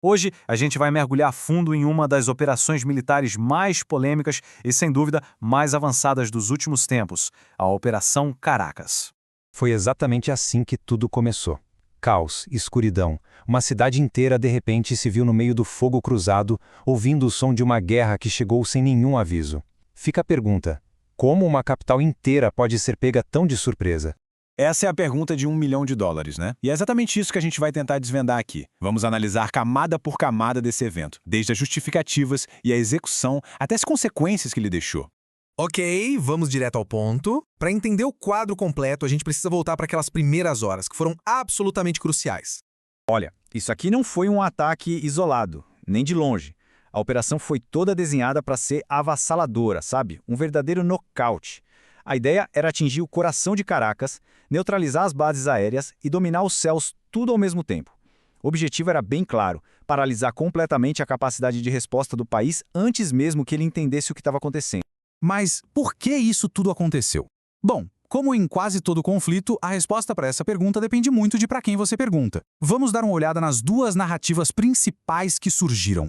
Hoje, a gente vai mergulhar a fundo em uma das operações militares mais polêmicas e, sem dúvida, mais avançadas dos últimos tempos, a Operação Caracas. Foi exatamente assim que tudo começou. Caos, escuridão. Uma cidade inteira de repente se viu no meio do fogo cruzado, ouvindo o som de uma guerra que chegou sem nenhum aviso. Fica a pergunta: como uma capital inteira pode ser pega tão de surpresa? Essa é a pergunta de $1 milhão, né? E é exatamente isso que a gente vai tentar desvendar aqui. Vamos analisar camada por camada desse evento, desde as justificativas e a execução até as consequências que ele deixou. Ok, vamos direto ao ponto. Para entender o quadro completo, a gente precisa voltar para aquelas primeiras horas, que foram absolutamente cruciais. Olha, isso aqui não foi um ataque isolado, nem de longe. A operação foi toda desenhada para ser avassaladora, sabe? Um verdadeiro nocaute. A ideia era atingir o coração de Caracas, neutralizar as bases aéreas e dominar os céus tudo ao mesmo tempo. O objetivo era bem claro: paralisar completamente a capacidade de resposta do país antes mesmo que ele entendesse o que estava acontecendo. Mas por que isso tudo aconteceu? Bom, como em quase todo conflito, a resposta para essa pergunta depende muito de para quem você pergunta. Vamos dar uma olhada nas duas narrativas principais que surgiram.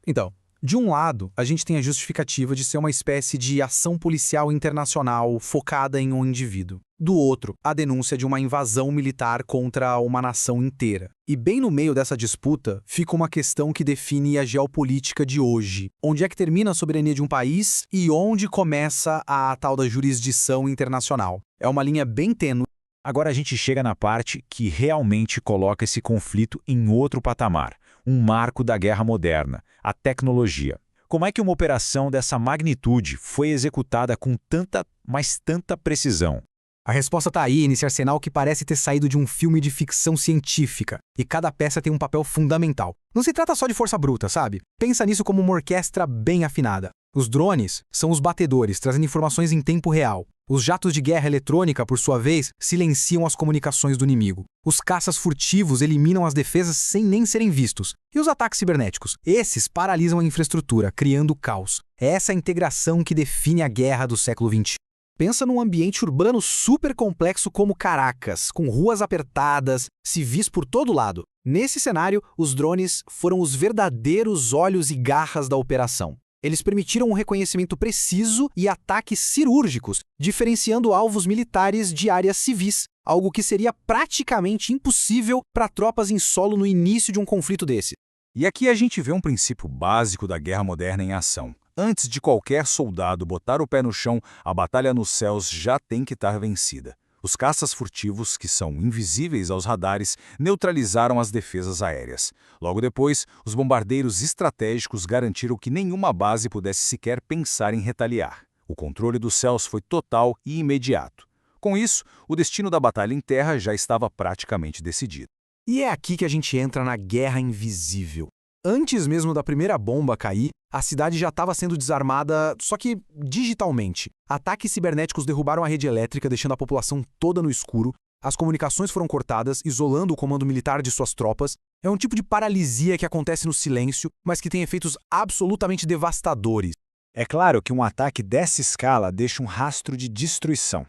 Então, de um lado, a gente tem a justificativa de ser uma espécie de ação policial internacional focada em um indivíduo. Do outro, a denúncia de uma invasão militar contra uma nação inteira. E bem no meio dessa disputa, fica uma questão que define a geopolítica de hoje. Onde é que termina a soberania de um país e onde começa a tal da jurisdição internacional? É uma linha bem tênue. Agora a gente chega na parte que realmente coloca esse conflito em outro patamar, um marco da guerra moderna, a tecnologia. Como é que uma operação dessa magnitude foi executada com tanta, mas tanta precisão? A resposta tá aí, nesse arsenal que parece ter saído de um filme de ficção científica. E cada peça tem um papel fundamental. Não se trata só de força bruta, sabe? Pensa nisso como uma orquestra bem afinada. Os drones são os batedores, trazendo informações em tempo real. Os jatos de guerra eletrônica, por sua vez, silenciam as comunicações do inimigo. Os caças furtivos eliminam as defesas sem nem serem vistos. E os ataques cibernéticos? Esses paralisam a infraestrutura, criando caos. É essa integração que define a guerra do século XX. Pensa num ambiente urbano super complexo como Caracas, com ruas apertadas, civis por todo lado. Nesse cenário, os drones foram os verdadeiros olhos e garras da operação. Eles permitiram um reconhecimento preciso e ataques cirúrgicos, diferenciando alvos militares de áreas civis, algo que seria praticamente impossível para tropas em solo no início de um conflito desse. E aqui a gente vê um princípio básico da guerra moderna em ação. Antes de qualquer soldado botar o pé no chão, a batalha nos céus já tem que estar vencida. Os caças furtivos, que são invisíveis aos radares, neutralizaram as defesas aéreas. Logo depois, os bombardeiros estratégicos garantiram que nenhuma base pudesse sequer pensar em retaliar. O controle dos céus foi total e imediato. Com isso, o destino da batalha em terra já estava praticamente decidido. E é aqui que a gente entra na guerra invisível. Antes mesmo da primeira bomba cair, a cidade já estava sendo desarmada, só que digitalmente. Ataques cibernéticos derrubaram a rede elétrica, deixando a população toda no escuro. As comunicações foram cortadas, isolando o comando militar de suas tropas. É um tipo de paralisia que acontece no silêncio, mas que tem efeitos absolutamente devastadores. É claro que um ataque dessa escala deixa um rastro de destruição.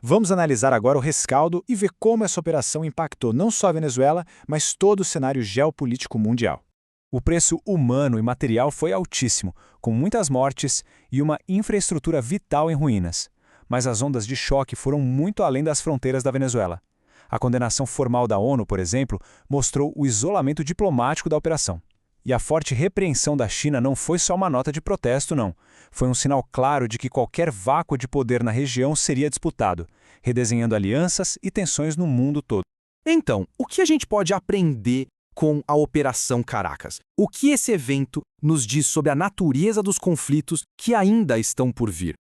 Vamos analisar agora o rescaldo e ver como essa operação impactou não só a Venezuela, mas todo o cenário geopolítico mundial. O preço humano e material foi altíssimo, com muitas mortes e uma infraestrutura vital em ruínas. Mas as ondas de choque foram muito além das fronteiras da Venezuela. A condenação formal da ONU, por exemplo, mostrou o isolamento diplomático da operação. E a forte repreensão da China não foi só uma nota de protesto, não. Foi um sinal claro de que qualquer vácuo de poder na região seria disputado, redesenhando alianças e tensões no mundo todo. Então, o que a gente pode aprender com a Operação Caracas? O que esse evento nos diz sobre a natureza dos conflitos que ainda estão por vir?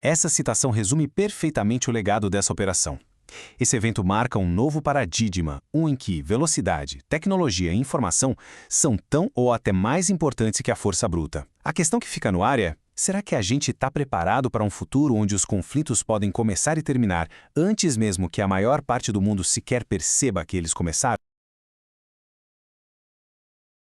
Essa citação resume perfeitamente o legado dessa operação. Esse evento marca um novo paradigma, um em que velocidade, tecnologia e informação são tão ou até mais importantes que a força bruta. A questão que fica no ar é: será que a gente está preparado para um futuro onde os conflitos podem começar e terminar antes mesmo que a maior parte do mundo sequer perceba que eles começaram?